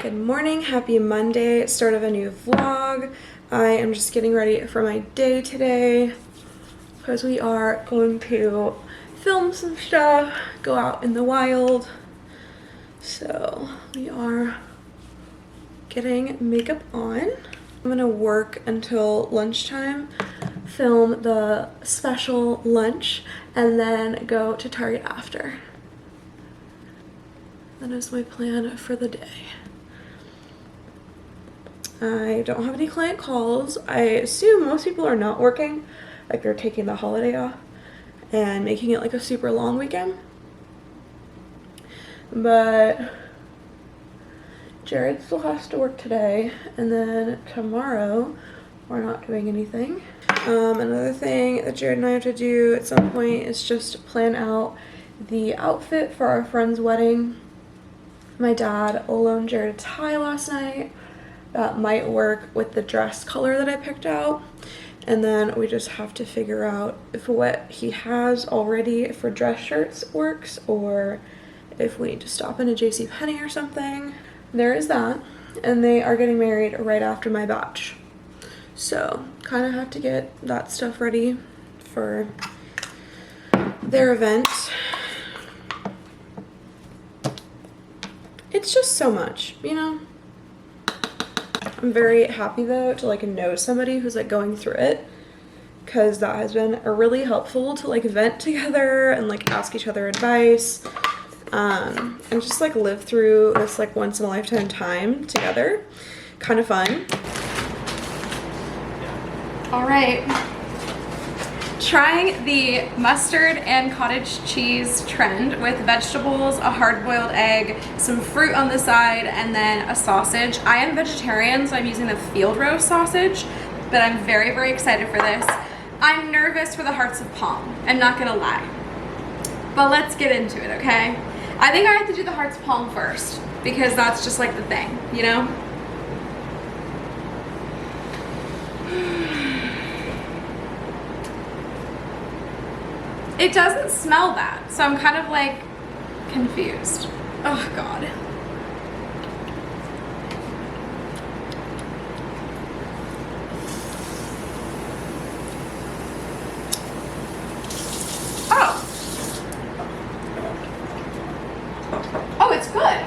Good morning, happy Monday, start of a new vlog. I am just getting ready for my day today because we are going to film some stuff, go out in the wild. So we are getting makeup on. I'm gonna work until lunchtime, film the special lunch, and then go to Target after. That is my plan for the day. I don't have any client calls. I assume most people are not working, like they're taking the holiday off and making it like a super long weekend. But Jared still has to work today, and then tomorrow we're not doing anything. Another thing that Jared and I have to do at some point is just plan out the outfit for our friend's wedding. My dad loaned Jared a tie last night that might work with the dress color that I picked out, and then we just have to figure out if what he has already for dress shirts works or if we need to stop in a JCPenney or something. There is that, and they are getting married right after my batch, so kind of have to get that stuff ready for their event. It's just so much, you know? I'm very happy though to like know somebody who's like going through it, because that has been really helpful to like vent together and like ask each other advice, and just like live through this like once in a lifetime time together. Kind of fun. All right, trying the mustard and cottage cheese trend with vegetables, a hard-boiled egg, some fruit on the side, and then a sausage. I am vegetarian, so I'm using the field roast sausage, but I'm very, very excited for this. I'm nervous for the hearts of palm, I'm not gonna lie. But let's get into it, okay? I think I have to do the hearts of palm first, because that's just like the thing, you know? It doesn't smell that, so I'm kind of like confused. Oh God. Oh. Oh, it's good.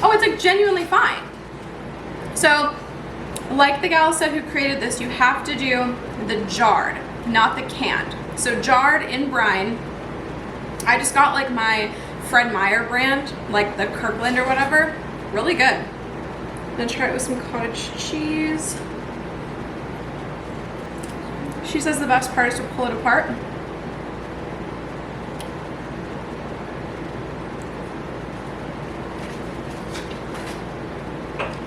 Oh, it's like genuinely fine. So, like the gal said who created this, you have to do the jarred, not the canned. So jarred in brine. I just got like my Fred Meyer brand, like the Kirkland or whatever. Really good. I'm gonna try it with some cottage cheese. She says the best part is to pull it apart.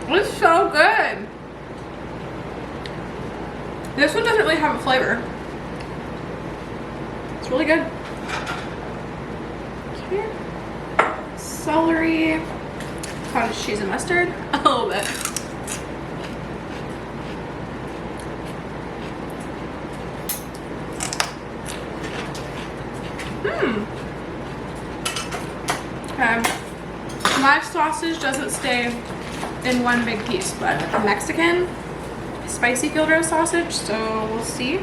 It's so good. This one doesn't really have a flavor. It's really good. Okay. Celery, cottage cheese and mustard, a little bit. Okay. My sausage doesn't stay in one big piece, but Mexican spicy field roast sausage, so we'll see.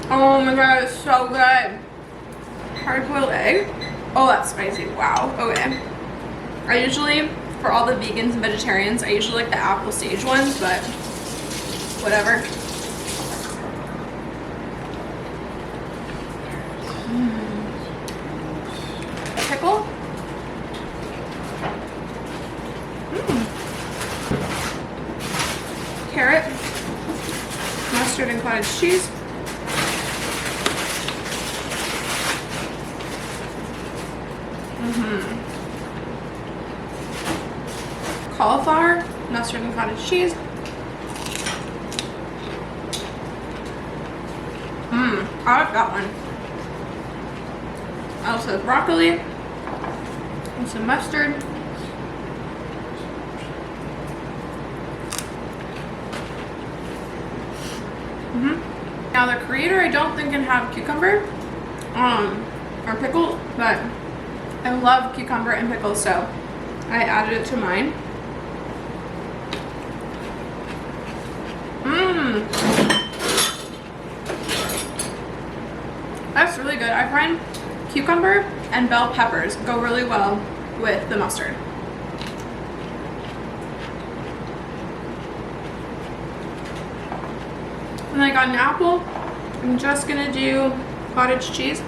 Oh my God, it's so good. Hard-boiled egg. Oh, that's spicy. Wow. Okay. I usually, for all the vegans and vegetarians, I usually like the apple sage ones, but whatever. Pickle. Carrot. Mustard and cottage cheese. Cauliflower, mustard and cottage cheese. I like that one. I also have broccoli and some mustard. Now the creator I don't think can have cucumber. or pickled, but I love cucumber and pickles, so I added it to mine. That's really good. I find cucumber and bell peppers go really well with the mustard. And I got an apple. I'm just gonna do cottage cheese.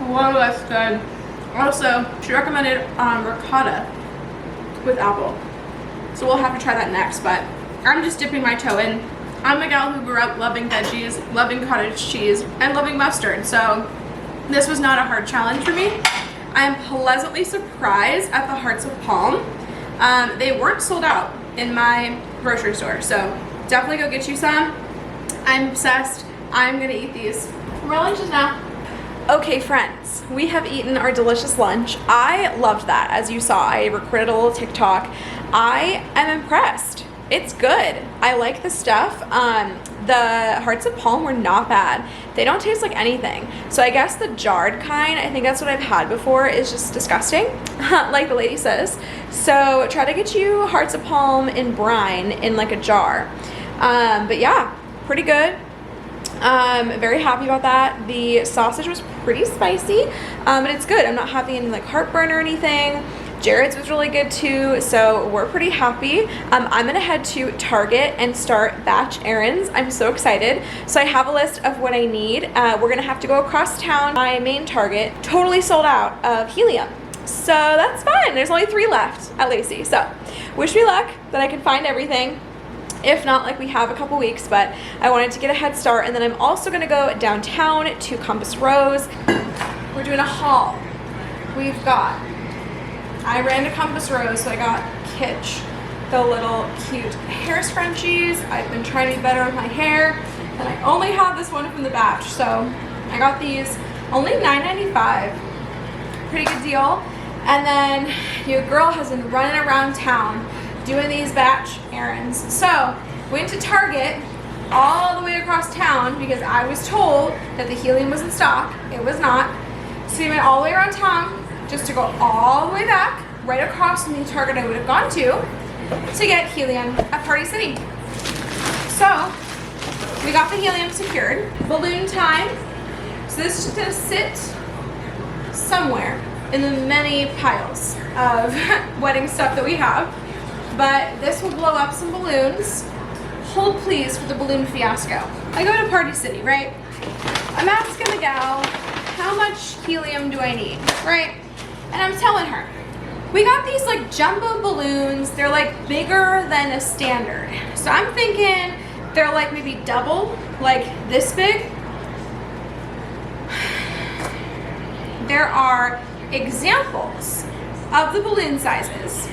Whoa, that's good. Also, she recommended ricotta with apple. So we'll have to try that next, but I'm just dipping my toe in. I'm a gal who grew up loving veggies, loving cottage cheese, and loving mustard, so this was not a hard challenge for me. I am pleasantly surprised at the Hearts of Palm. They weren't sold out in my grocery store, so definitely go get you some. I'm obsessed. I'm gonna eat these. We're lunches now. Okay friends, we have eaten our delicious lunch. I loved that. As you saw, I recorded a little TikTok. I am impressed. It's good. I like the stuff. The Hearts of Palm were not bad. They don't taste like anything. So I guess the jarred kind, I think that's what I've had before, is just disgusting, like the lady says. So try to get you Hearts of Palm in brine in like a jar. But yeah, pretty good. Very happy about that. The sausage was pretty spicy, but it's good. I'm not having any like heartburn or anything. Jared's was really good too, so we're pretty happy. I'm gonna head to Target and start batch errands. I'm so excited. So I have a list of what I need. We're gonna have to go across town. My main Target totally sold out of helium. So that's fun. There's only 3 left at Lacey. So wish me luck that I can find everything. If not, like we have a couple weeks, but I wanted to get a head start. And then I'm also gonna go downtown to Compass Rose. We're doing a haul. I ran to Compass Rose, so I got Kitsch, the little cute hair scrunchies. I've been trying to be better with my hair, and I only have this one from the batch, so I got these, only $9.95. Pretty good deal. And then your girl has been running around town doing these batch errands. So went to Target all the way across town because I was told that the helium was in stock. It was not. So we went all the way around town just to go all the way back, right across from the Target I would have gone to get helium at Party City. So we got the helium secured. Balloon time. So this is just gonna sit somewhere in the many piles of wedding stuff that we have. But this will blow up some balloons. Hold please for the balloon fiasco. I go to Party City, right? I'm asking the gal, how much helium do I need, right? And I'm telling her, we got these like jumbo balloons. They're like bigger than a standard. So I'm thinking they're like maybe double, like this big. There are examples of the balloon sizes.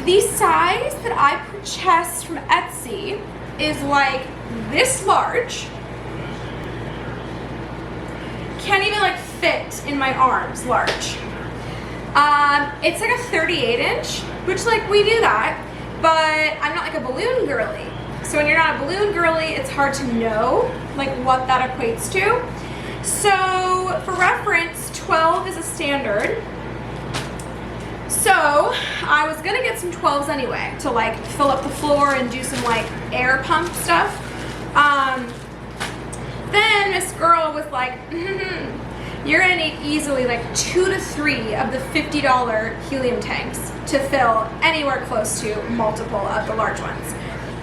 The size that I purchased from Etsy is like this large. Can't even like fit in my arms large. It's like a 38-inch, which like we do that, but I'm not like a balloon girly. So when you're not a balloon girly, it's hard to know like what that equates to. So for reference, 12 is a standard. So I was gonna get some 12s anyway to like fill up the floor and do some like air pump stuff. Then this girl was like, you're gonna need easily like 2 to 3 of the $50 helium tanks to fill anywhere close to multiple of the large ones.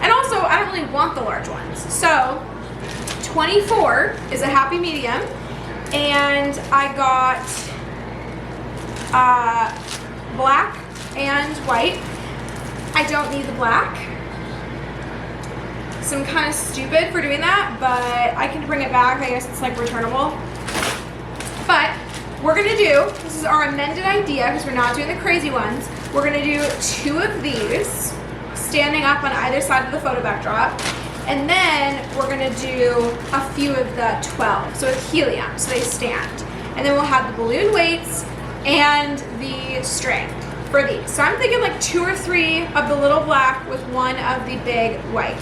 And also, I don't really want the large ones. So 24 is a happy medium. And I got black and white. I don't need the black. So I'm kind of stupid for doing that, but I can bring it back. I guess it's like returnable. But we're gonna do, this is our amended idea because we're not doing the crazy ones. We're gonna do 2 of these standing up on either side of the photo backdrop. And then we're gonna do a few of the 12. So it's helium, so they stand. And then we'll have the balloon weights and the string. for these. So I'm thinking like 2 or 3 of the little black with 1 of the big white.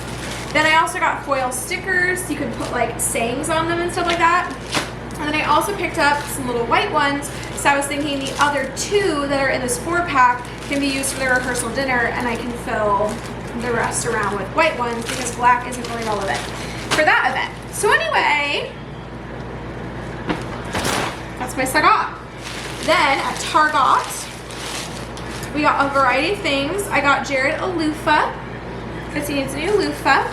Then I also got foil stickers. You can put like sayings on them and stuff like that. And then I also picked up some little white ones. So I was thinking the other 2 that are in this 4-pack can be used for the rehearsal dinner, and I can fill the rest around with white ones because black isn't really relevant for that event. So anyway, that's my Sagat. Then at Target, we got a variety of things. I got Jared a loofah because he needs a new loofah.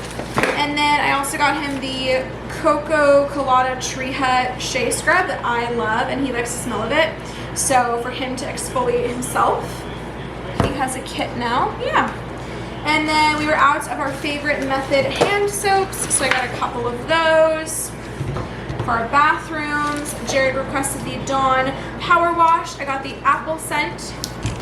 And then I also got him the Cocoa Colada Tree Hut Shea Scrub that I love, and he likes the smell of it. So for him to exfoliate himself, he has a kit now. Yeah. And then we were out of our favorite Method hand soaps, so I got a couple of those. For our bathrooms, Jared requested the Dawn Power Wash. I got the apple scent.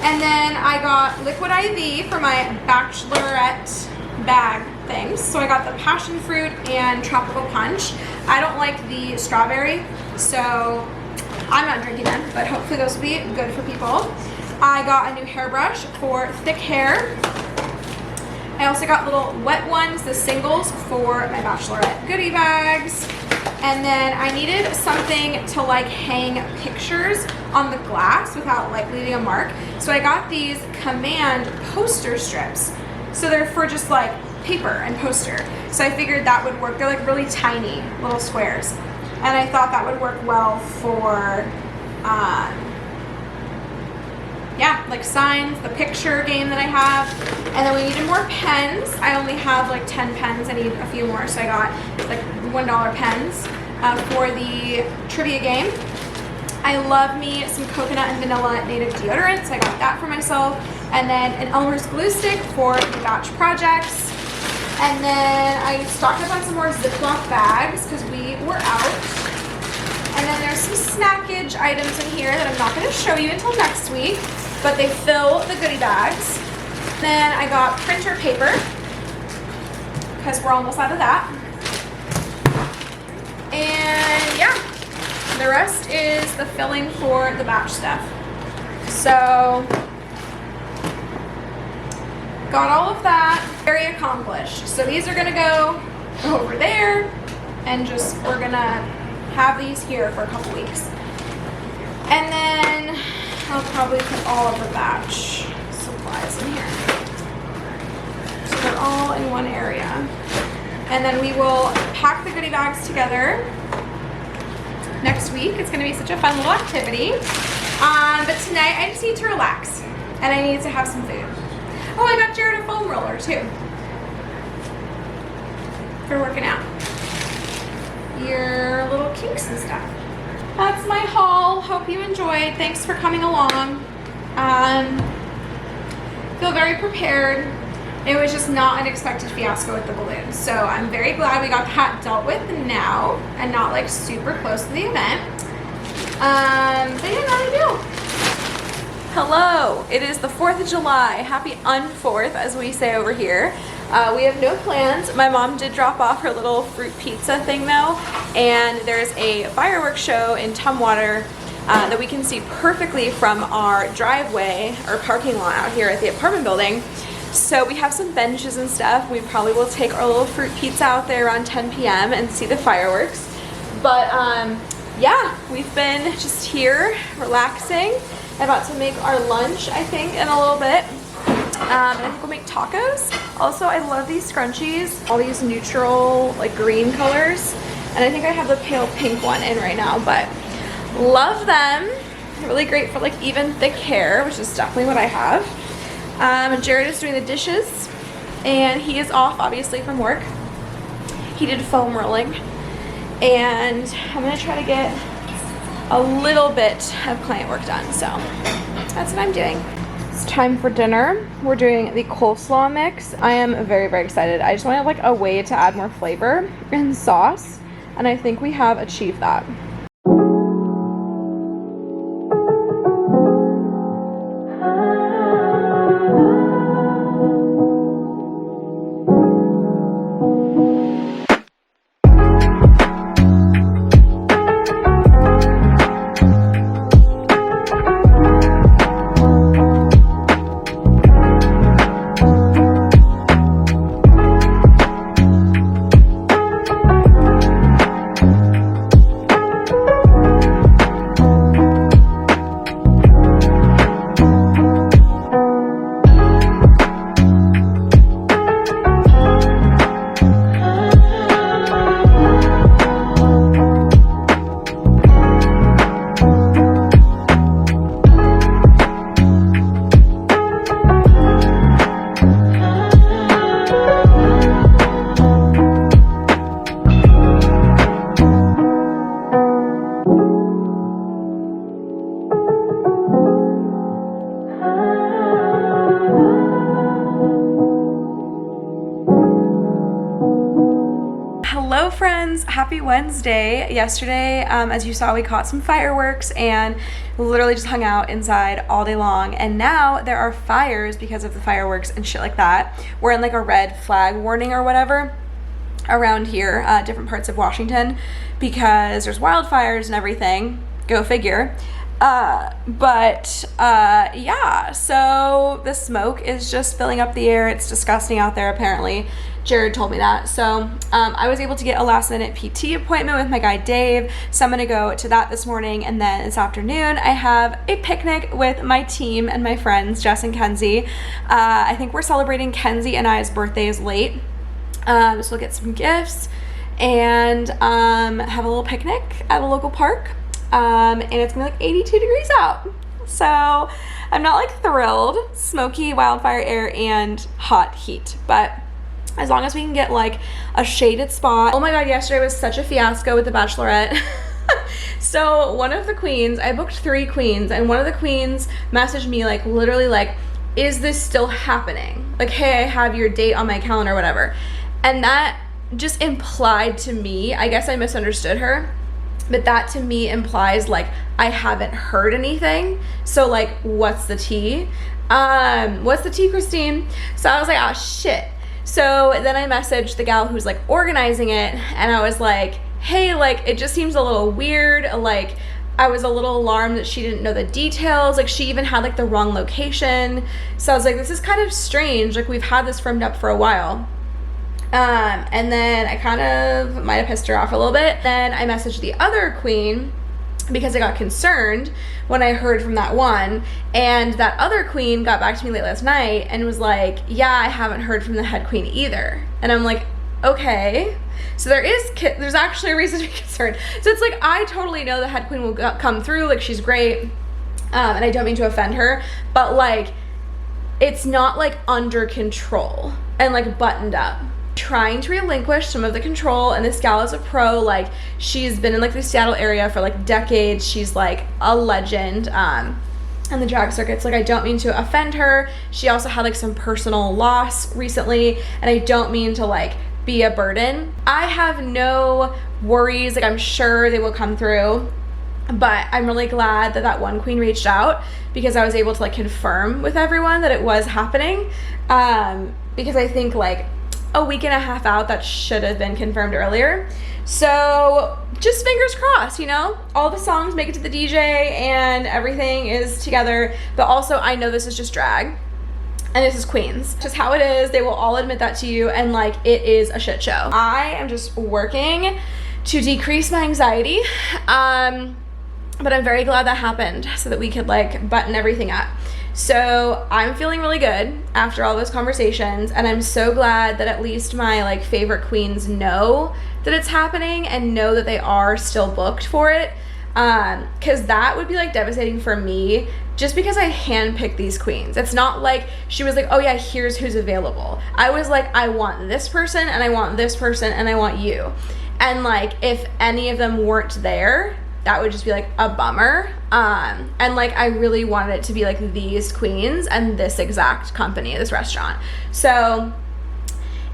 And then I got Liquid IV for my bachelorette bag things. So I got the passion fruit and tropical punch. I don't like the strawberry, so I'm not drinking them, but hopefully those will be good for people. I got a new hairbrush for thick hair. I also got little wet ones, the singles, for my bachelorette goodie bags. And then I needed something to like hang pictures on the glass without like leaving a mark. So I got these Command poster strips. So they're for just like paper and poster. So I figured that would work. They're like really tiny little squares. And I thought that would work well for, yeah, like signs, the picture game that I have. And then we needed more pens. I only have like 10 pens. I need a few more. So I got like $1 pens for the trivia game. I love me some coconut and vanilla native deodorant, so I got that for myself. And then an Elmer's glue stick for the batch projects. And then I stocked up on some more Ziploc bags because we were out. And then there's some snackage items in here that I'm not going to show you until next week, but they fill the goodie bags. Then I got printer paper because we're almost out of that. And yeah, the rest is the filling for the batch stuff. So got all of that, very accomplished. So these are gonna go over there, and just we're gonna have these here for a couple weeks. And then I'll probably put all of the batch supplies in here. So they're all in one area. And then we will pack the goodie bags together next week. It's gonna be such a fun little activity. But tonight I just need to relax, and I need to have some food. Oh, I got Jared a foam roller too for working out your little kinks and stuff. That's my haul. Hope you enjoyed. Thanks for coming along. Feel very prepared. It was just not an expected fiasco with the balloons. So I'm very glad we got that dealt with now and not like super close to the event. But yeah, not a deal. Hello, it is the 4th of July. Happy un-4th, as we say over here. We have no plans. My mom did drop off her little fruit pizza thing though, and there's a fireworks show in Tumwater that we can see perfectly from our driveway or parking lot out here at the apartment building. So we have some benches and stuff. We probably will take our little fruit pizza out there around 10 p.m. and see the fireworks. But yeah, we've been just here relaxing. About to make our lunch, I think, in a little bit. And I think we'll make tacos. Also, I love these scrunchies, all these neutral, like green colors. And I think I have the pale pink one in right now, but love them. Really great for like even thick hair, which is definitely what I have. Jared is doing the dishes, and he is off, obviously, from work. He did foam rolling. And I'm gonna try to get a little bit of client work done, so that's what I'm doing. It's time for dinner. We're doing the coleslaw mix. I am very, very excited. I just wanted like a way to add more flavor and sauce, and I think we have achieved that. Hello friends, happy Wednesday. Yesterday, as you saw, we caught some fireworks and literally just hung out inside all day long, and now there are fires because of the fireworks and shit like that. We're in like a red flag warning or whatever around here, different parts of Washington, because there's wildfires and everything. Go figure. Yeah, so the smoke is just filling up the air. It's disgusting out there, apparently. Jared told me that. So I was able to get a last minute PT appointment with my guy Dave, so I'm gonna go to that this morning, and then this afternoon I have a picnic with my team and my friends, Jess and Kenzie. I think we're celebrating Kenzie and I's birthdays late, so we'll get some gifts and have a little picnic at a local park. And it's gonna be like 82 degrees out. So I'm not like thrilled. Smoky wildfire air and hot heat. But as long as we can get like a shaded spot. Oh my god, yesterday was such a fiasco with the Bachelorette. So one of the queens, I booked 3 queens, and one of the queens messaged me like literally like, is this still happening? Like, hey, I have your date on my calendar or whatever. And that just implied to me, I guess I misunderstood her, but that to me implies like I haven't heard anything. So like, what's the tea? What's the tea, Christine? So I was like, oh shit. So then I messaged the gal who's like organizing it, and I was like, hey, like it just seems a little weird. Like I was a little alarmed that she didn't know the details. Like she even had like the wrong location. So I was like, this is kind of strange. Like we've had this firmed up for a while. And then I kind of might have pissed her off a little bit. Then I messaged the other queen because I got concerned when I heard from that one, and that other queen got back to me late last night and was like, yeah, I haven't heard from the head queen either. And I'm like, okay, so there's actually a reason to be concerned. So it's like, I totally know the head queen will come through, like she's great, and I don't mean to offend her, but like it's not like under control and like buttoned up. Trying to relinquish some of the control, and this gal is a pro. Like she's been in like the Seattle area for like decades. She's like a legend in the drag circuits. Like I don't mean to offend her. She also had like some personal loss recently, and I don't mean to like be a burden. I have no worries. Like I'm sure they will come through, but I'm really glad that that one queen reached out, because I was able to like confirm with everyone that it was happening, because I think like a week and a half out, that should have been confirmed earlier. So just fingers crossed, you know, all the songs make it to the DJ and everything is together. But also I know this is just drag and this is Queens, just how it is. They will all admit that to you, and like it is a shit show. I am just working to decrease my anxiety, but I'm very glad that happened so that we could like button everything up. So I'm feeling really good after all those conversations, and I'm so glad that at least my like favorite queens know that it's happening and know that they are still booked for it, because that would be like devastating for me, just because I handpicked these queens. It's not like she was like, oh yeah, here's who's available. I was like, I want this person and I want this person and I want you, and like if any of them weren't there, that would just be like a bummer. And like I really wanted it to be like these queens and this exact company, this restaurant. So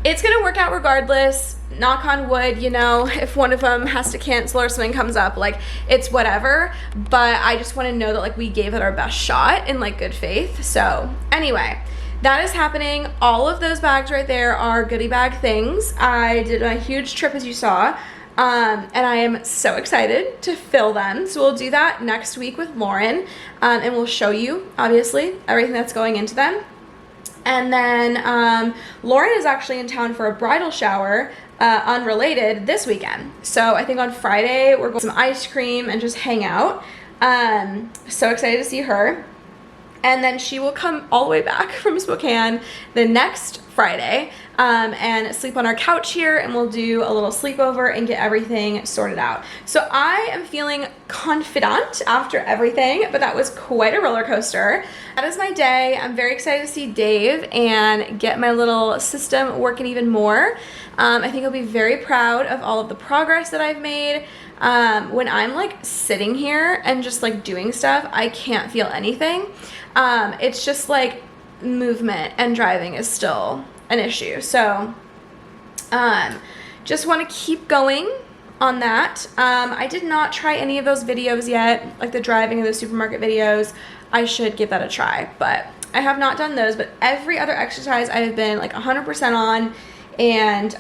it's gonna work out regardless. Knock on wood, you know, if one of them has to cancel or something comes up, like it's whatever. But I just want to know that like we gave it our best shot in like good faith. So anyway, that is happening. All of those bags right there are goodie bag things. I did a huge trip, as you saw. And I am so excited to fill them. So we'll do that next week with Lauren, and we'll show you obviously everything that's going into them. And then Lauren is actually in town for a bridal shower, unrelated, this weekend. So I think on Friday we're going to some ice cream and just hang out. So excited to see her. And then she will come all the way back from Spokane the next Friday, and sleep on our couch here, and we'll do a little sleepover and get everything sorted out. So I am feeling confident after everything, but that was quite a roller coaster. That is my day. I'm very excited to see Dave and get my little system working even more. I think he'll be very proud of all of the progress that I've made. When I'm like sitting here and just like doing stuff, I can't feel anything. It's just like movement and driving is still an issue. So just want to keep going on that. I did not try any of those videos yet, like the driving and the supermarket videos. I should give that a try, but I have not done those. But every other exercise I have been like 100% on, and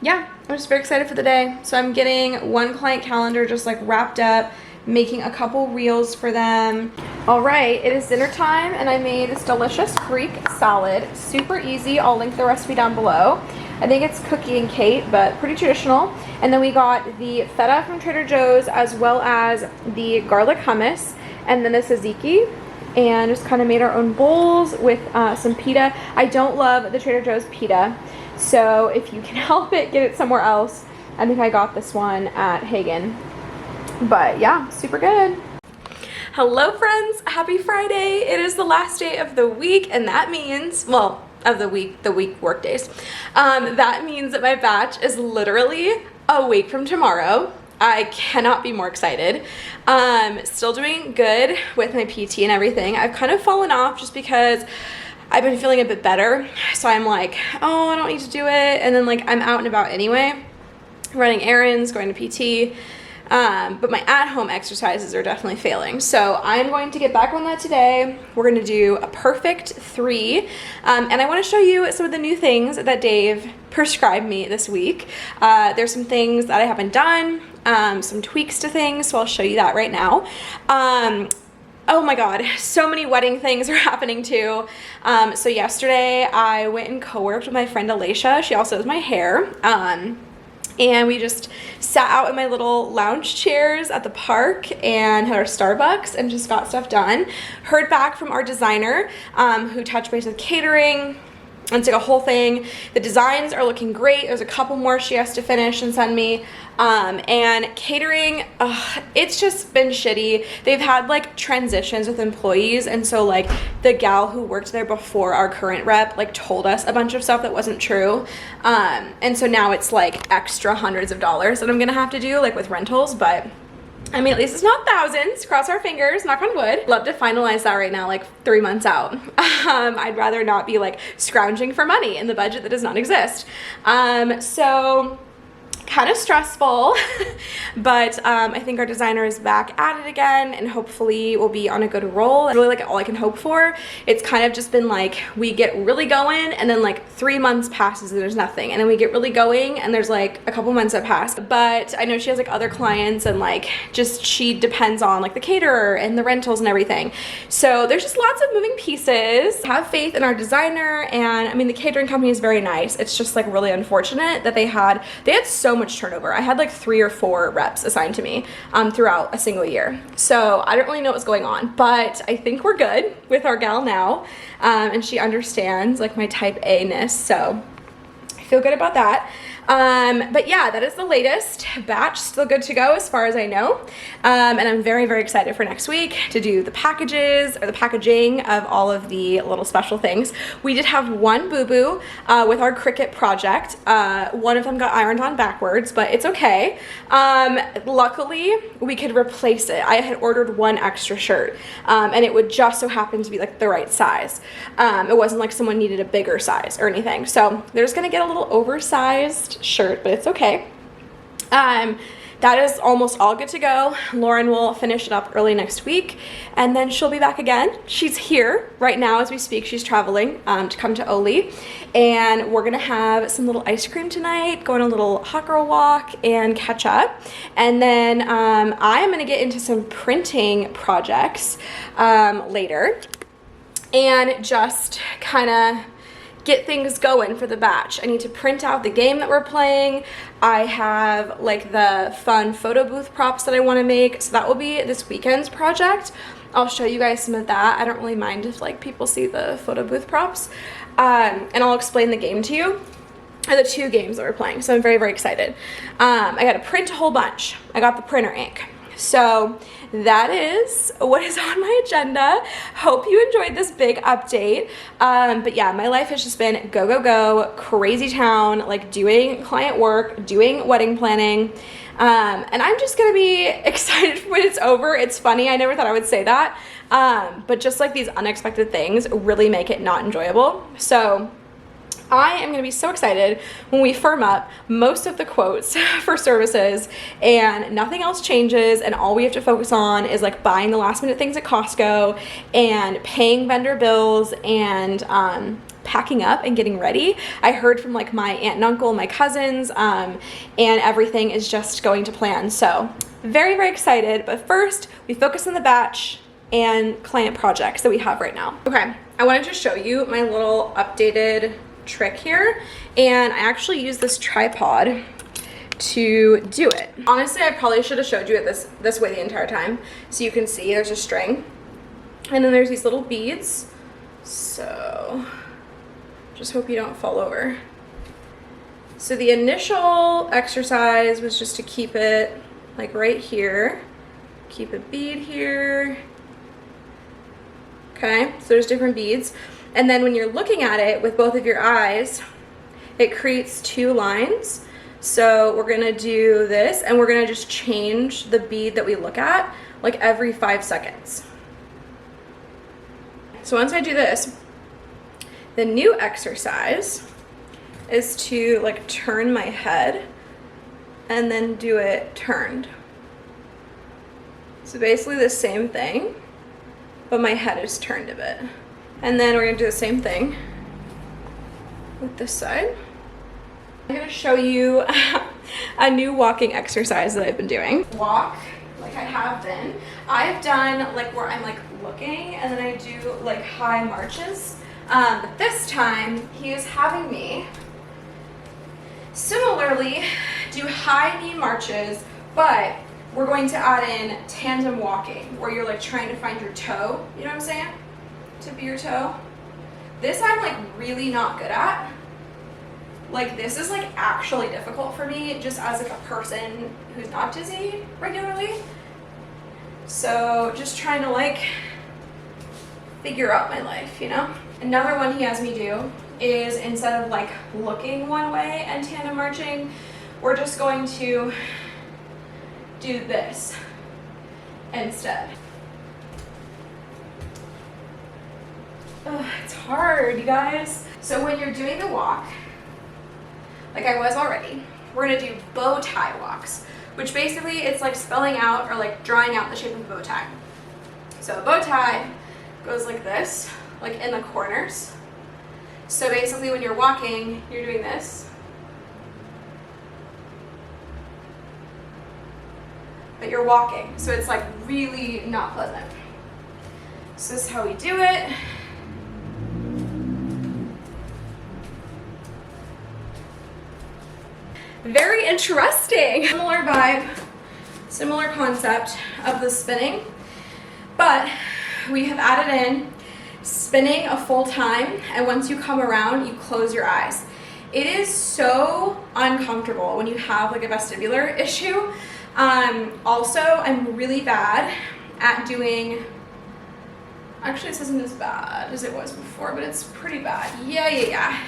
yeah, I'm just very excited for the day. So I'm getting one client calendar just like wrapped up, making a couple reels for them. All right, it is dinner time, and I made this delicious Greek salad. Super easy. I'll link the recipe down below. I think it's Cookie and Kate, but pretty traditional. And then we got the feta from Trader Joe's, as well as the garlic hummus, and then the tzatziki, and just kind of made our own bowls with some pita. I don't love the Trader Joe's pita, so if you can help it, get it somewhere else. I think I got this one at Hagen. But yeah, super good. Hello friends, happy Friday. It is the last day of the week, and that means, well, of the week work days. That means that my batch is literally a week from tomorrow. I cannot be more excited. Still doing good with my PT and everything. I've kind of fallen off just because I've been feeling a bit better. So I'm like, oh, I don't need to do it. And then like I'm out and about anyway, running errands, going to PT. But my at-home exercises are definitely failing. So I'm going to get back on that today. We're going to do a perfect 3. And I want to show you some of the new things that Dave prescribed me this week. There's some things that I haven't done, some tweaks to things, so I'll show you that right now. Oh my God, so many wedding things are happening too. So yesterday I went and co-worked with my friend Alicia. She also does my hair. And we just sat out in my little lounge chairs at the park and had our Starbucks and just got stuff done. Heard back from our designer who touched base with catering. And it's like a whole thing. The designs are looking great. There's a couple more she has to finish and send me. And catering, it's just been shitty. They've had like transitions with employees, and so like the gal who worked there before our current rep like told us a bunch of stuff that wasn't true. And so now it's like extra hundreds of dollars that I'm gonna have to do like with rentals, but I mean, at least it's not thousands. Cross our fingers, knock on wood. Love to finalize that right now, like 3 months out. I'd rather not be like scrounging for money in the budget that does not exist. So kind of stressful, but I think our designer is back at it again, and hopefully we'll be on a good roll. That's really like all I can hope for. It's kind of just been like we get really going, and then like 3 months passes and there's nothing, and then we get really going and there's like a couple months that pass. But I know she has like other clients, and like just she depends on like the caterer and the rentals and everything. So there's just lots of moving pieces. Have faith in our designer, and I mean the catering company is very nice. It's just like really unfortunate that they had so much turnover. I had like 3 or 4 reps assigned to me throughout a single year. So I don't really know what's going on, but I think we're good with our gal now. And she understands like my type A-ness. So I feel good about that. But yeah, that is the latest. Batch still good to go as far as I know. And I'm very, very excited for next week to do the packages or the packaging of all of the little special things. We did have one boo-boo with our Cricut project. One of them got ironed on backwards, but it's okay. Luckily, we could replace it. I had ordered one extra shirt, and it would just so happen to be like the right size. It wasn't like someone needed a bigger size or anything. So they're just gonna get a little oversized shirt, but it's okay. That is almost all good to go. Lauren will finish it up early next week, and then she'll be back again. She's here right now as we speak. She's traveling to come to Oli, and we're gonna have some little ice cream tonight, go on a little hot girl walk and catch up. And then I'm gonna get into some printing projects later and just kind of get things going for the batch. I need to print out the game that we're playing. I have like the fun photo booth props that I want to make, so that will be this weekend's project. I'll show you guys some of that. I don't really mind if like people see the photo booth props, and I'll explain the game to you, or the 2 games that we're playing. So I'm very, very excited. I got to print a whole bunch. I got the printer ink. So that is what is on my agenda. Hope you enjoyed this big update. But yeah, my life has just been go, go, go, crazy town, like doing client work, doing wedding planning. And I'm just gonna be excited when it's over. It's funny, I never thought I would say that. But just like these unexpected things really make it not enjoyable. So I am going to be so excited when we firm up most of the quotes for services and nothing else changes, and all we have to focus on is like buying the last minute things at Costco and paying vendor bills and packing up and getting ready. I heard from like my aunt and uncle, my cousins, and everything is just going to plan. So very, very excited. But first, we focus on the batch and client projects that we have right now. Okay, I wanted to show you my little updated trick here, and I actually use this tripod to do it. Honestly, I probably should have showed you it this way the entire time, so you can see there's a string and then there's these little beads, so just hope you don't fall over. So the initial exercise was just to keep it like right here, keep a bead here. Okay, so there's different beads. And then when you're looking at it with both of your eyes, it creates two lines. So we're gonna do this, and we're gonna just change the bead that we look at like every 5 seconds. So once I do this, the new exercise is to like turn my head and then do it turned. So basically the same thing, but my head is turned a bit. And then we're gonna do the same thing with this side. I'm gonna show you a new walking exercise that I've been doing. Walk like I have been. I've done like where I'm like looking, and then I do like high marches. But this time he is having me similarly do high knee marches, but we're going to add in tandem walking, where you're like trying to find your toe, you know what I'm saying? Tip of your toe. This I'm like really not good at. Like this is like actually difficult for me just as like a person who's not dizzy regularly. So just trying to like figure out my life, you know? Another one he has me do is, instead of like looking one way and tandem marching, we're just going to do this instead. Ugh, it's hard, you guys. So when you're doing the walk, like I was already, we're gonna do bow tie walks, which basically it's like spelling out or like drawing out the shape of a bow tie. So a bow tie goes like this, like in the corners. So basically when you're walking, you're doing this. But you're walking, so it's like really not pleasant. So this is how we do it. Very interesting. Similar vibe, similar concept of the spinning, but we have added in spinning a full time, and once you come around, you close your eyes. It is so uncomfortable when you have like a vestibular issue. Also, I'm really bad at doing, actually this isn't as bad as it was before, but it's pretty bad. Yeah.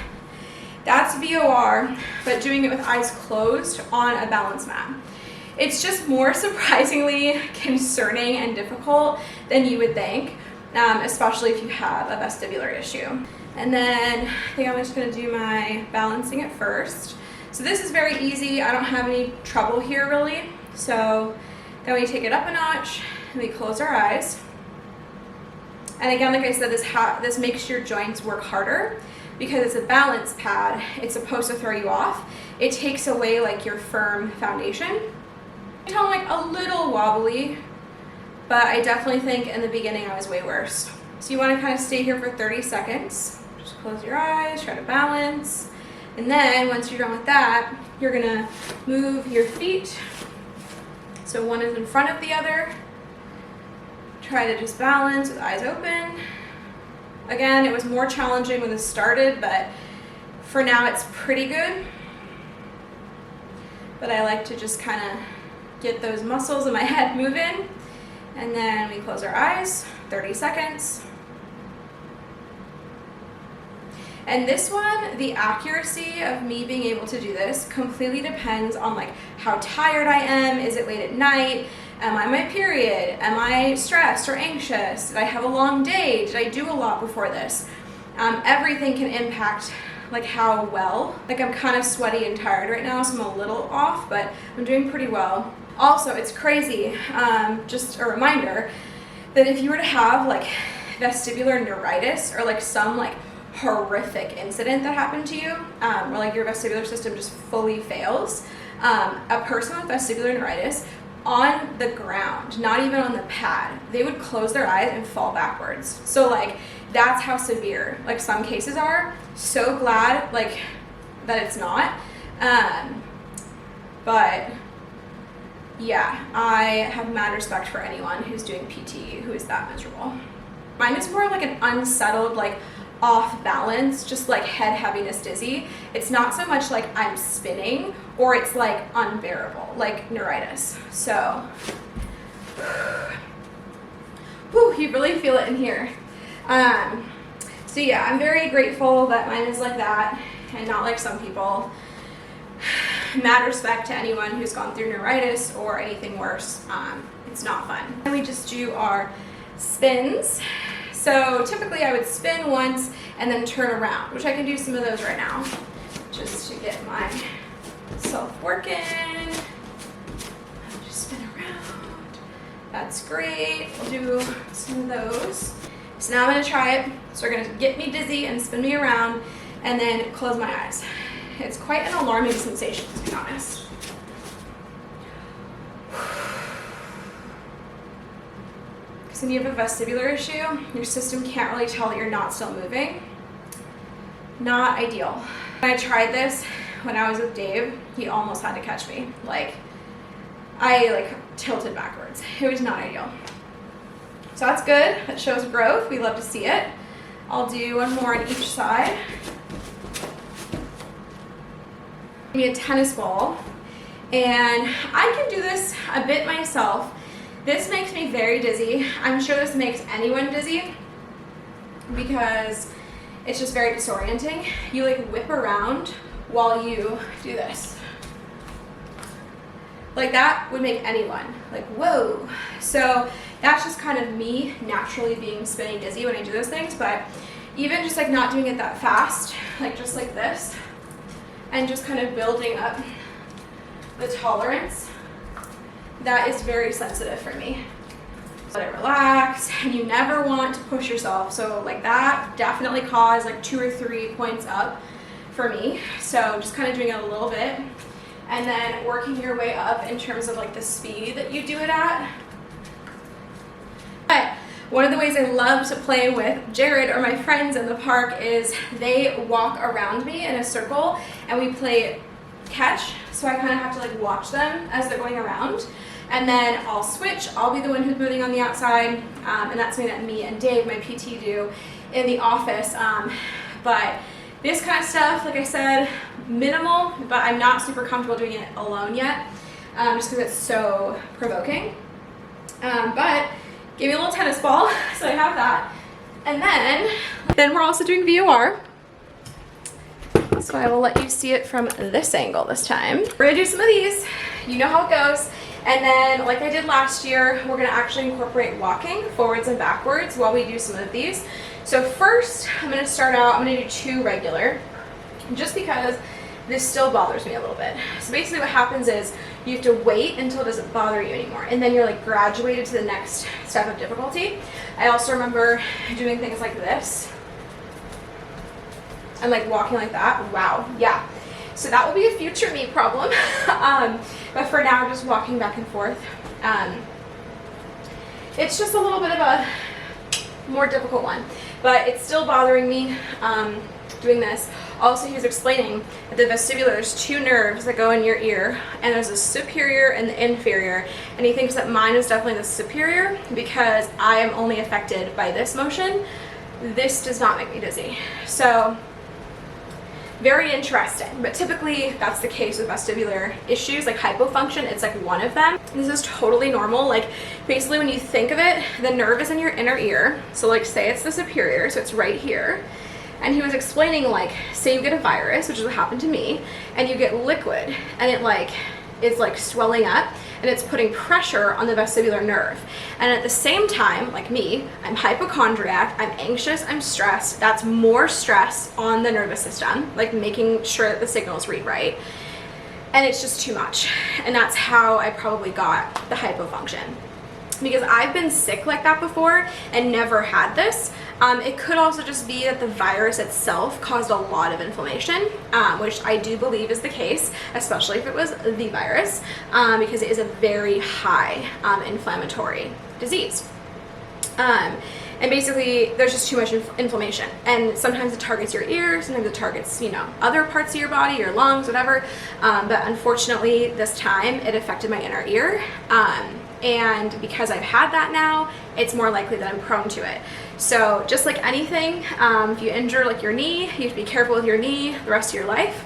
That's VOR, but doing it with eyes closed on a balance mat. It's just more surprisingly concerning and difficult than you would think, especially if you have a vestibular issue. And then I think I'm just gonna do my balancing at first. So this is very easy. I don't have any trouble here really. So then we take it up a notch and we close our eyes. And again, like I said, this makes your joints work harder because it's a balance pad. It's supposed to throw you off. It takes away like your firm foundation. I'm like a little wobbly, but I definitely think in the beginning I was way worse. So you want to kind of stay here for 30 seconds. Just close your eyes, try to balance. And then once you're done with that, you're gonna move your feet. So one is in front of the other. Try to just balance with eyes open. Again, it was more challenging when this started, but for now it's pretty good. But I like to just kind of get those muscles in my head moving. And then we close our eyes, 30 seconds. And this one, the accuracy of me being able to do this completely depends on like how tired I am. Is it late at night? Am I on my period? Am I stressed or anxious? Did I have a long day? Did I do a lot before this? Everything can impact like how well. Like I'm kind of sweaty and tired right now, so I'm a little off, but I'm doing pretty well. Also, it's crazy, just a reminder that if you were to have like vestibular neuritis or like some like horrific incident that happened to you, where like your vestibular system just fully fails, a person with vestibular neuritis on the ground, not even on the pad, they would close their eyes and fall backwards. So like that's how severe like some cases are. So glad like that it's not. But yeah, I have mad respect for anyone who's doing PT who is that miserable. Mine is more like an unsettled, like off balance, just like head heaviness, dizzy. It's not so much like I'm spinning or it's like unbearable, like neuritis. So, whew, you really feel it in here. So yeah, I'm very grateful that mine is like that and not like some people. Mad respect to anyone who's gone through neuritis or anything worse. It's not fun. And we just do our spins. So typically I would spin once and then turn around, which I can do some of those right now, just to get myself working. Just spin around. That's great. We'll do some of those. So now I'm gonna try it. So we're gonna get me dizzy and spin me around and then close my eyes. It's quite an alarming sensation, to be honest. Because when you have a vestibular issue, your system can't really tell that you're not still moving. Not ideal. When I tried this when I was with Dave, he almost had to catch me. Like, I like tilted backwards. It was not ideal. So that's good. That shows growth. We love to see it. I'll do one more on each side. Give me a tennis ball. And I can do this a bit myself. This makes me very dizzy. I'm sure this makes anyone dizzy because it's just very disorienting. You like whip around while you do this. Like that would make anyone like, whoa. So that's just kind of me naturally being spinning dizzy when I do those things, but even just like not doing it that fast, like just like this, and just kind of building up the tolerance, that is very sensitive for me. Let it relax, and you never want to push yourself. So like that definitely caused like 2 or 3 points up for me. So just kind of doing it a little bit and then working your way up in terms of like the speed that you do it at. But one of the ways I love to play with Jared or my friends in the park is they walk around me in a circle and we play catch. So I kind of have to like watch them as they're going around. And then I'll switch. I'll be the one who's moving on the outside. And that's something that me and Dave, my PT, do in the office. But this kind of stuff, like I said, minimal, but I'm not super comfortable doing it alone yet, just because it's so provoking. But give me a little tennis ball, so I have that. And then we're also doing VOR. So I will let you see it from this angle this time. We're gonna do some of these. You know how it goes. And then, like I did last year, we're gonna actually incorporate walking forwards and backwards while we do some of these. So first, I'm gonna start out, I'm gonna do 2 regular, just because this still bothers me a little bit. So basically what happens is you have to wait until it doesn't bother you anymore, and then you're like graduated to the next step of difficulty. I also remember doing things like this, and like walking like that. Wow, yeah. So that will be a future me problem. But for now, we're just walking back and forth. It's just a little bit of a more difficult one, but it's still bothering me doing this. Also, he was explaining that the vestibular, there's 2 nerves that go in your ear, and there's the superior and the inferior, and he thinks that mine is definitely the superior because I am only affected by this motion. This does not make me dizzy. So very interesting, but typically that's the case with vestibular issues, like hypofunction. It's like one of them. This is totally normal. Like basically when you think of it, the nerve is in your inner ear. So like say it's the superior, so it's right here. And he was explaining like, say you get a virus, which is what happened to me, and you get liquid, and it like is like swelling up and it's putting pressure on the vestibular nerve. And at the same time, like me, I'm hypochondriac, I'm anxious, I'm stressed. That's more stress on the nervous system, like making sure that the signals read right. And it's just too much. And that's how I probably got the hypofunction. Because I've been sick like that before and never had this. It could also just be that the virus itself caused a lot of inflammation, which I do believe is the case, especially if it was the virus, because it is a very high inflammatory disease. And basically, there's just too much inflammation. And sometimes it targets your ear, sometimes it targets, you know, other parts of your body, your lungs, whatever. But unfortunately, this time, it affected my inner ear. And because I've had that now, it's more likely that I'm prone to it. So just like anything, if you injure like your knee, you have to be careful with your knee the rest of your life.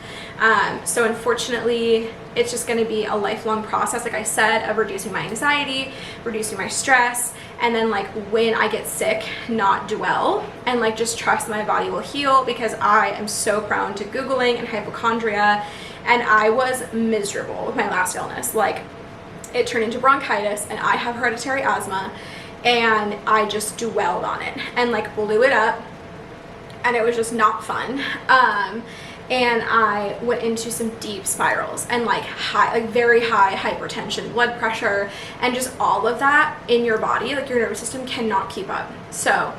So unfortunately, it's just gonna be a lifelong process, like I said, of reducing my anxiety, reducing my stress, and then like when I get sick, not dwell and like just trust my body will heal, because I am so prone to Googling and hypochondria, and I was miserable with my last illness. Like, it turned into bronchitis, and I have hereditary asthma, and I just dwelled on it and like blew it up, and it was just not fun. And I went into some deep spirals and like very high hypertension, blood pressure, and just all of that in your body, like your nervous system cannot keep up. So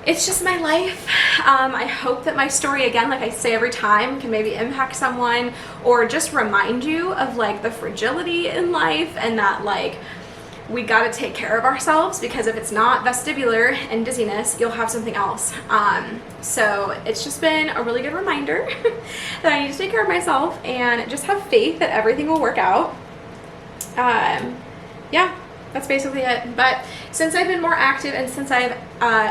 it's just my life. I hope that my story, again, like I say every time, can maybe impact someone or just remind you of like the fragility in life, and that like we got to take care of ourselves, because if it's not vestibular and dizziness, you'll have something else. So it's just been a really good reminder that I need to take care of myself and just have faith that everything will work out. Yeah, that's basically it. But since I've been more active and since I've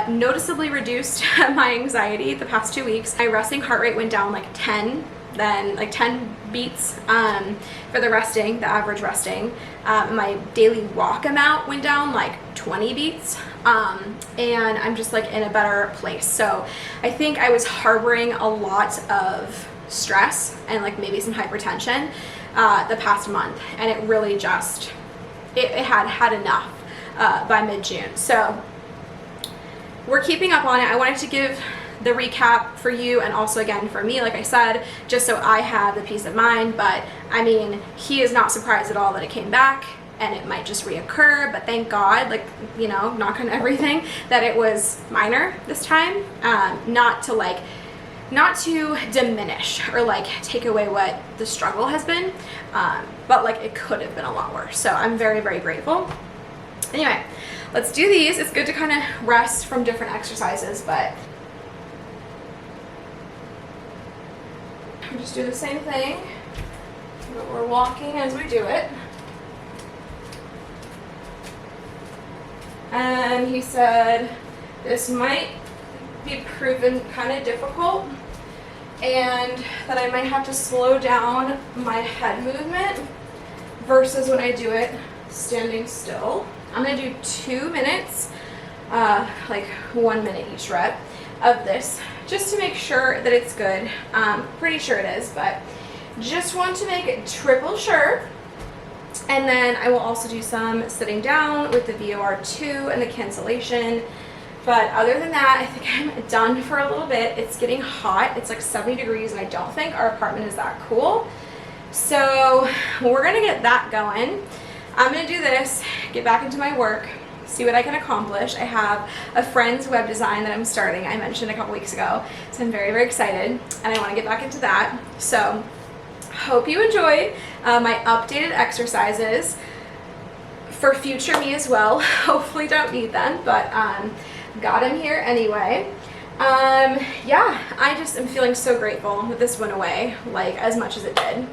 noticeably reduced my anxiety the past 2 weeks, my resting heart rate went down like 10 beats for the resting, the average resting. My daily walk amount went down like 20 beats, and I'm just like in a better place. So I think I was harboring a lot of stress and like maybe some hypertension the past month, and it really just, it had enough by mid-June. So we're keeping up on it. I wanted to give the recap for you, and also again for me, like I said, just so I have the peace of mind. But I mean, he is not surprised at all that it came back, and it might just reoccur, but thank God, like, you know, knock on everything, that it was minor this time. Not to diminish or like take away what the struggle has been, but like it could have been a lot worse. So I'm very, very grateful. Anyway, let's do these. It's good to kind of rest from different exercises, but we'll just do the same thing, but we're walking as we do it. And he said this might be proven kind of difficult, and that I might have to slow down my head movement versus when I do it standing still. I'm gonna do 2 minutes, like 1 minute each rep of this, just to make sure that it's good. Pretty sure it is, but just want to make it triple sure. And then I will also do some sitting down with the VOR2 and the cancellation. But other than that, I think I'm done for a little bit. It's getting hot. It's like 70 degrees, and I don't think our apartment is that cool. So we're gonna get that going. I'm gonna do this, get back into my work, see what I can accomplish. I have a friend's web design that I'm starting, I mentioned a couple weeks ago. So I'm very, very excited, and I wanna get back into that. So hope you enjoyed my updated exercises for future me as well. Hopefully don't need them, but got them here anyway. Yeah, I just am feeling so grateful that this went away, like as much as it did,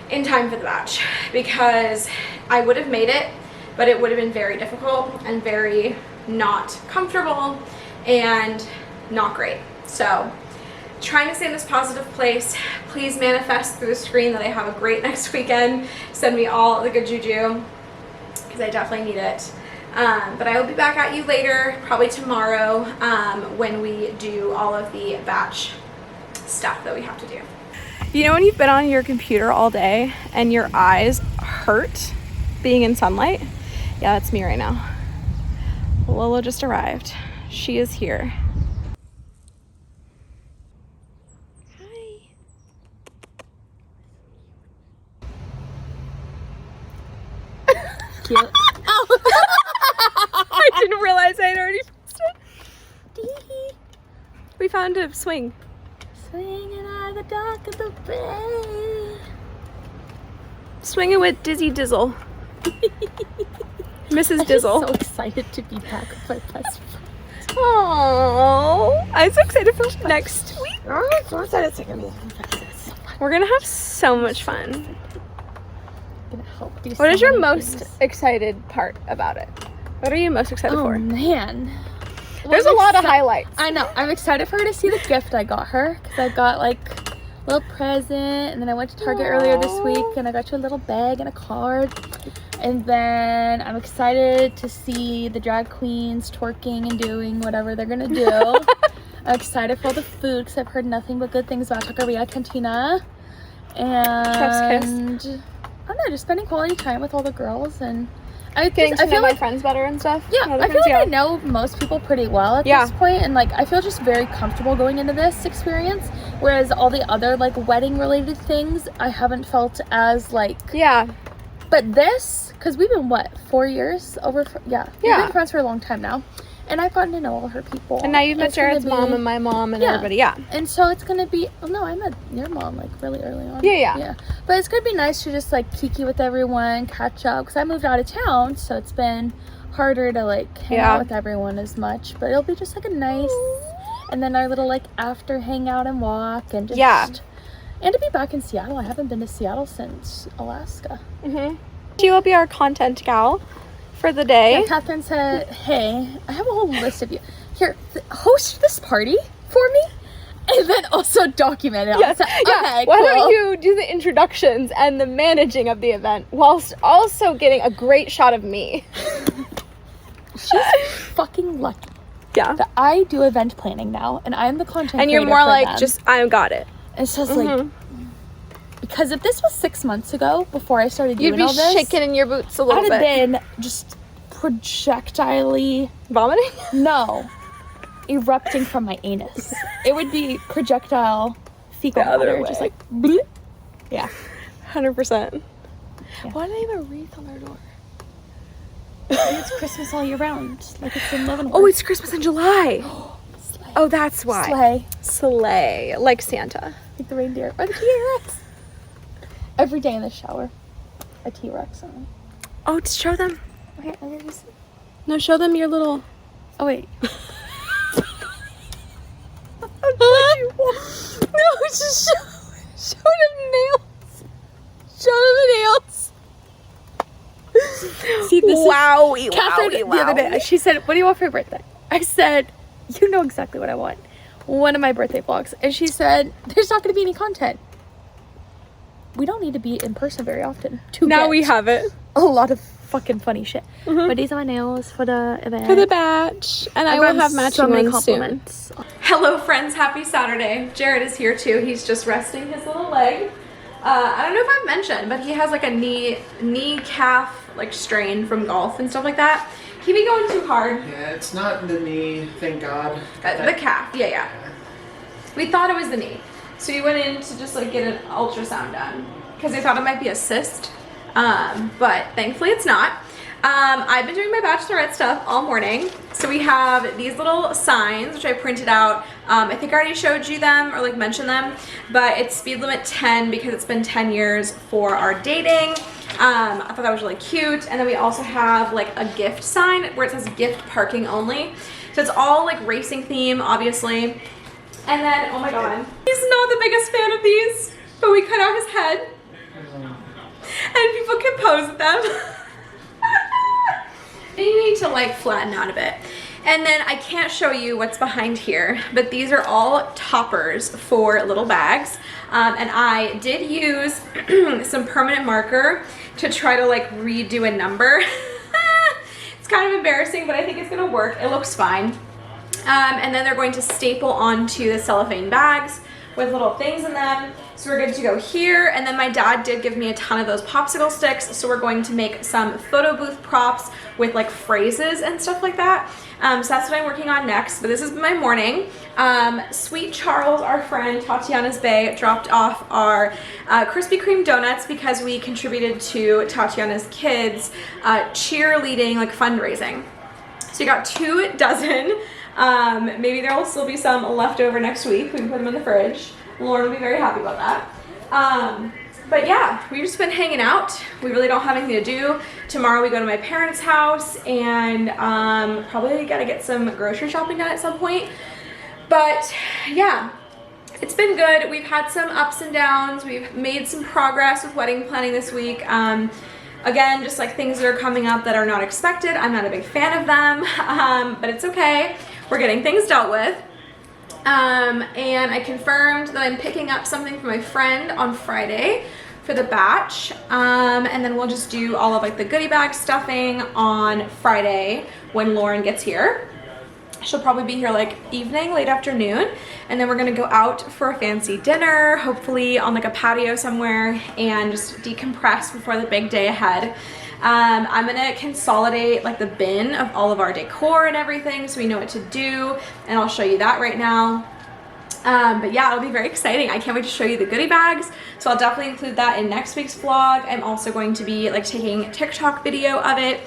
in time for the batch, because I would have made it, but it would have been very difficult and very not comfortable and not great. So trying to stay in this positive place. Please manifest through the screen that I have a great next weekend. Send me all the good juju, because I definitely need it. But I will be back at you later, probably tomorrow, when we do all of the batch stuff that we have to do. You know when you've been on your computer all day and your eyes hurt being in sunlight? Yeah, that's me right now. Lola just arrived. She is here. Hi. Cute. Oh. I didn't realize I had already posted. We found a swing. Swinging on the dock of the bay. Swinging with Dizzy Dizzle. Mrs. Dizzle. I'm so excited to be back with my best friend. Aww. I'm so excited for next week. Oh, I'm so excited to be We're gonna have so much fun. I'm gonna help do What is so your many most things. excited part about it? What are you most excited Oh for? man. There's Well, a lot of exci- highlights. I know. I'm excited for her to see the gift I got her because I got like a little present, and then I went to Target earlier this week and I got you a little bag and a card. And then I'm excited to see the drag queens twerking and doing whatever they're gonna do. I'm excited for all the food because I've heard nothing but good things about Taqueria Cantina. And I don't know, just spending quality time with all the girls and I feel like friends better and stuff. yeah, I feel like I know most people pretty well at this point, and like I feel just very comfortable going into this experience. Whereas all the other like wedding related things, I haven't felt as like. Yeah. But this, because we've been 4 years over? We've been friends for a long time now, and I've gotten to know all her people. And now you've met Jared's mom and my mom and everybody. Yeah. And so it's gonna be. Oh no, I met your mom like really early on. Yeah. But it's gonna be nice to just like kiki with everyone, catch up. Because I moved out of town, so it's been harder to like hang out with everyone as much. But it'll be just like a nice, and then our little like after hangout and walk and just and to be back in Seattle. I haven't been to Seattle since Alaska. She will be our content gal for the day. And Catherine said, "Hey, I have a whole list of you. Here, host this party for me, and then also document it." Yes. Okay, Why cool. don't you do the introductions and the managing of the event whilst also getting a great shot of me? She's fucking lucky. Yeah. That I do event planning now, and I'm the content And you're creator more for like, them. just, I got it. And so it's like, because if this was 6 months ago, before I started doing You'd be all this, shaking in your boots a little I'd have bit. been just projectile-y, Vomiting? no, erupting from my anus. It would be projectile fecal The other matter, way. just like, bleh. Yeah. 100%. Yeah. Why do they have a wreath on our door? And it's Christmas all year round, like it's in Leavenworth. Oh, it's Christmas in July. Slay. Oh, that's why. Slay. Slay. Like Santa. Like the reindeer or the T-Rex. Every day in the shower, a T-Rex on. Oh, just show them. Okay, I'm gonna just. No, show them your little... Oh wait. No, just show them nails. Show them the nails. See, this Wowie, is Catherine the other day. She said, "What do you want for your birthday?" I said, "You know exactly what I want. One of my birthday vlogs." And she said, "There's not going to be any content. We don't need to be in person very often to Now get we have it. a lot of fucking funny shit." But these are my nails for the event. For the batch. And I will have matching so many ones soon. compliments. Hello friends, happy Saturday. Jared is here too. He's just resting his little leg. I don't know if I've mentioned, but he has like a knee calf like strain from golf and stuff like that. He be going too hard. Yeah, it's not the knee, thank God. The calf, yeah. We thought it was the knee. So we went in to just like get an ultrasound done because they thought it might be a cyst. But thankfully it's not. I've been doing my bachelorette stuff all morning. So we have these little signs, which I printed out. I think I already showed you them or like mentioned them, but it's speed limit 10 because it's been 10 years for our dating. I thought that was really cute. And then we also have like a gift sign where it says gift parking only. So it's all like racing theme, obviously. And then, oh my God, he's not the biggest fan of these, but we cut out his head and people can pose with them. You need to like flatten out a bit. And then I can't show you what's behind here, but these are all toppers for little bags. And I did use some permanent marker to try to like redo a number. It's kind of embarrassing, but I think it's gonna work. It looks fine. And then they're going to staple onto the cellophane bags with little things in them. So we're good to go here. And then my dad did give me a ton of those popsicle sticks. So we're going to make some photo booth props with like phrases and stuff like that. So that's what I'm working on next, but this is my morning. Sweet Charles, our friend, Tatiana's Bay, dropped off our Krispy Kreme donuts because we contributed to Tatiana's kids' cheerleading, like fundraising. So you got 2 dozen. Maybe there will still be some left over next week. We can put them in the fridge. Lauren will be very happy about that. But yeah, we've just been hanging out. We really don't have anything to do. Tomorrow we go to my parents' house and probably gotta get some grocery shopping done at some point. But yeah, it's been good. We've had some ups and downs. We've made some progress with wedding planning this week. Again, just like things that are coming up that are not expected. I'm not a big fan of them, but it's okay. We're getting things dealt with. And I confirmed that I'm picking up something from my friend on Friday for the batch. And then we'll just do all of like the goodie bag stuffing on Friday when Lauren gets here. She'll probably be here like evening, late afternoon. And then we're gonna go out for a fancy dinner, hopefully on like a patio somewhere, and just decompress before the big day ahead. I'm gonna consolidate like the bin of all of our decor and everything so we know what to do, and I'll show you that right now. But yeah, it'll be very exciting. I can't wait to show you the goodie bags. So I'll definitely include that in next week's vlog. I'm also going to be like taking TikTok video of it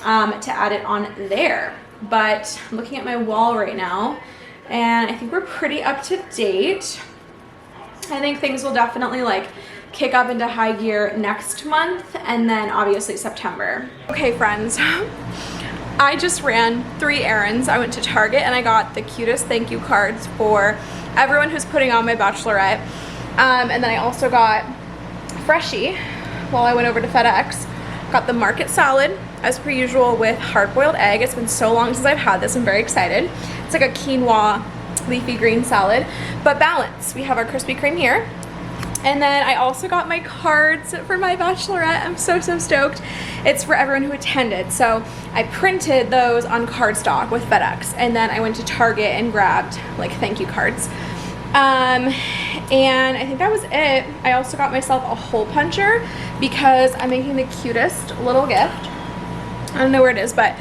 to add it on there. But I'm looking at my wall right now and I think we're pretty up to date. I think things will definitely like kick up into high gear next month and then obviously September. Okay friends, I just ran 3 errands. I went to Target and I got the cutest thank you cards for everyone who's putting on my bachelorette. And then I also got Freshie while I went over to FedEx. Got the market salad as per usual with hard-boiled egg. It's been so long since I've had this. I'm very excited. It's like a quinoa leafy green salad, but balanced. We have our Krispy Kreme here. And then I also got my cards for my bachelorette. I'm so stoked. It's for everyone who attended. So I printed those on cardstock with FedEx, and then I went to Target and grabbed like thank you cards. And I think that was it. I also got myself a hole puncher because I'm making the cutest little gift. I don't know where it is, but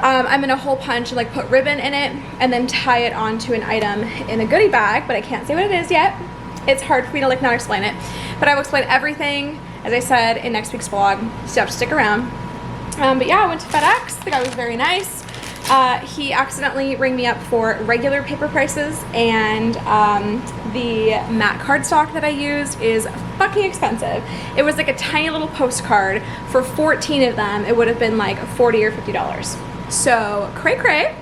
I'm gonna hole punch and like put ribbon in it and then tie it onto an item in a goodie bag, but I can't say what it is yet. It's hard for me to like not explain it, but I will explain everything, as I said, in next week's vlog, so you have to stick around. But yeah, I went to FedEx. The guy was very nice. He accidentally rang me up for regular paper prices, and the matte cardstock that I used is fucking expensive. It was like a tiny little postcard. For 14 of them, it would have been like $40 or $50. So cray cray.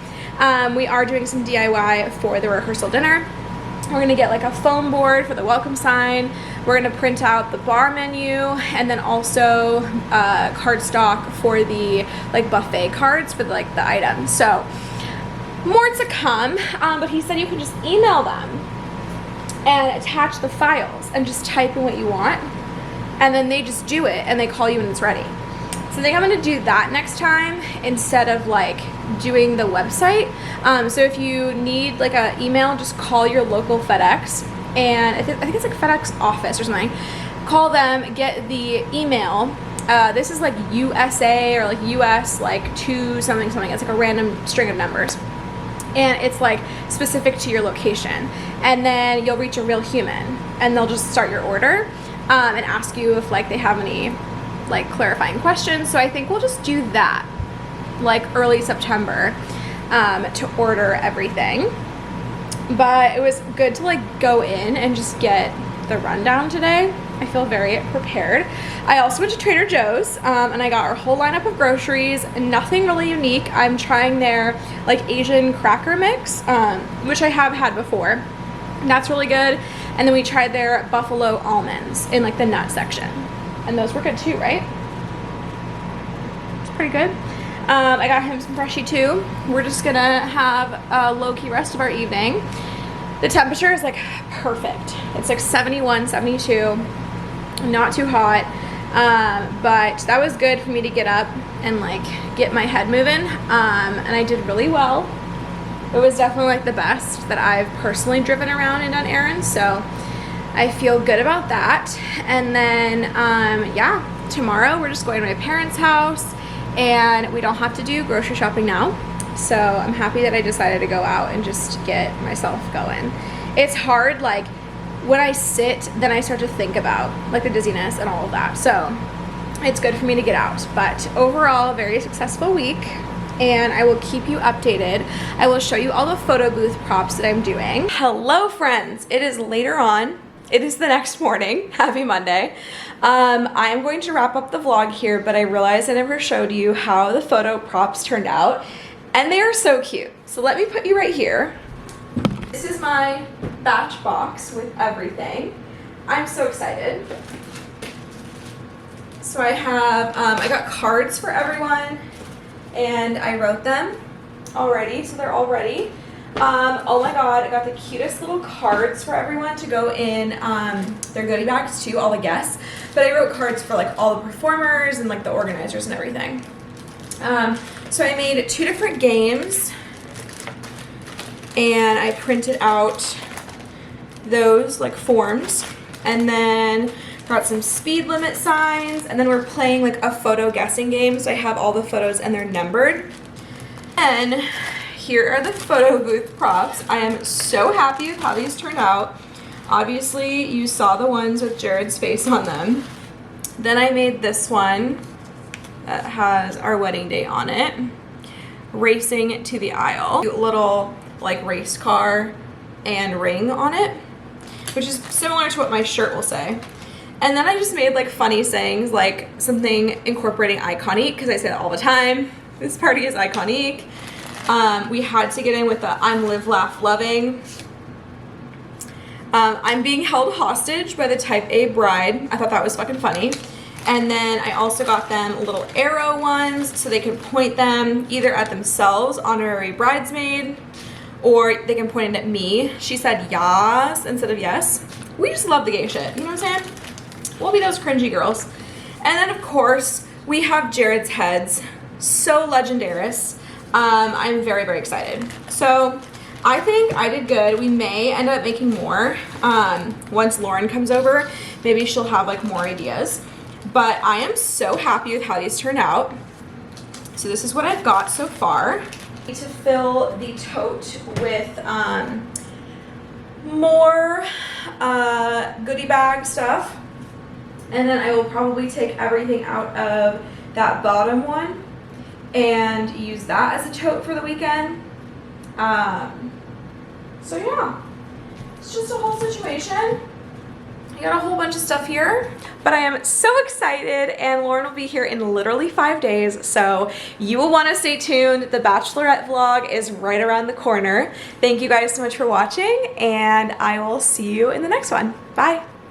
We are doing some DIY for the rehearsal dinner. We're gonna get like a foam board for the welcome sign. We're gonna print out the bar menu, and then also cardstock for the like buffet cards for like the items. So more to come, but he said you can just email them and attach the files and just type in what you want, and then they just do it and they call you when it's ready. So I think I'm gonna do that next time instead of like doing the website. So if you need like an email, just call your local FedEx, and I think it's like FedEx Office or something. Call them, get the email. This is like USA or like US like 2 something. It's like a random string of numbers, and it's like specific to your location. And then you'll reach a real human, and they'll just start your order and ask you if like they have any like clarifying questions. So I think we'll just do that like early September to order everything. But it was good to like go in and just get the rundown today. I feel very prepared. I also went to Trader Joe's and I got our whole lineup of groceries. Nothing really unique. I'm trying their like Asian cracker mix, which I have had before. That's really good. And then we tried their buffalo almonds in like the nut section, and those were good too, right? It's pretty good. I got him some Freshie too. We're just gonna have a low-key rest of our evening. The temperature is like perfect. It's like 71, 72, not too hot. But that was good for me to get up and like get my head moving. And I did really well. It was definitely like the best that I've personally driven around and done errands. So I feel good about that. And then, yeah, tomorrow we're just going to my parents' house and we don't have to do grocery shopping now. So I'm happy that I decided to go out and just get myself going. It's hard, like when I sit, then I start to think about like the dizziness and all of that. So it's good for me to get out. But overall, very successful week. And I will keep you updated. I will show you all the photo booth props that I'm doing. Hello friends, it is later on. It is the next morning. Happy Monday. I am going to wrap up the vlog here, but I realized I never showed you how the photo props turned out. And they are so cute. So let me put you right here. This is my batch box with everything. I'm so excited. So I have, I got cards for everyone and I wrote them already, so they're all ready. Oh my god, I got the cutest little cards for everyone to go in their goodie bags too, all the guests. But I wrote cards for like all the performers and like the organizers and everything. So I made 2 different games and I printed out those like forms and then got some speed limit signs and then we're playing like a photo guessing game. So I have all the photos and they're numbered. And here are the photo booth props. I am so happy with how these turned out. Obviously you saw the ones with Jared's face on them. Then I made this one that has our wedding day on it. Racing to the aisle. Cute little like race car and ring on it, which is similar to what my shirt will say. And then I just made like funny sayings, like something incorporating iconic, because I say that all the time. This party is iconic. We had to get in with the I'm live, laugh, loving. I'm being held hostage by the type A bride. I thought that was fucking funny. And then I also got them little arrow ones so they could point them either at themselves, honorary bridesmaid, or they can point it at me. She said yas instead of yes. We just love the gay shit, you know what I'm saying? We'll be those cringy girls. And then of course, we have Jared's heads. So legendarious. I'm very, very excited. So I think I did good. We may end up making more. Once Lauren comes over, maybe she'll have like more ideas. But I am so happy with how these turned out. So this is what I've got so far. I need to fill the tote with more goodie bag stuff. And then I will probably take everything out of that bottom one and use that as a tote for the weekend. So yeah, it's just a whole situation. I got a whole bunch of stuff here, but I am so excited and Lauren will be here in literally 5 days, so you will want to stay tuned. The Bachelorette vlog is right around the corner. Thank you guys so much for watching and I will see you in the next one. Bye.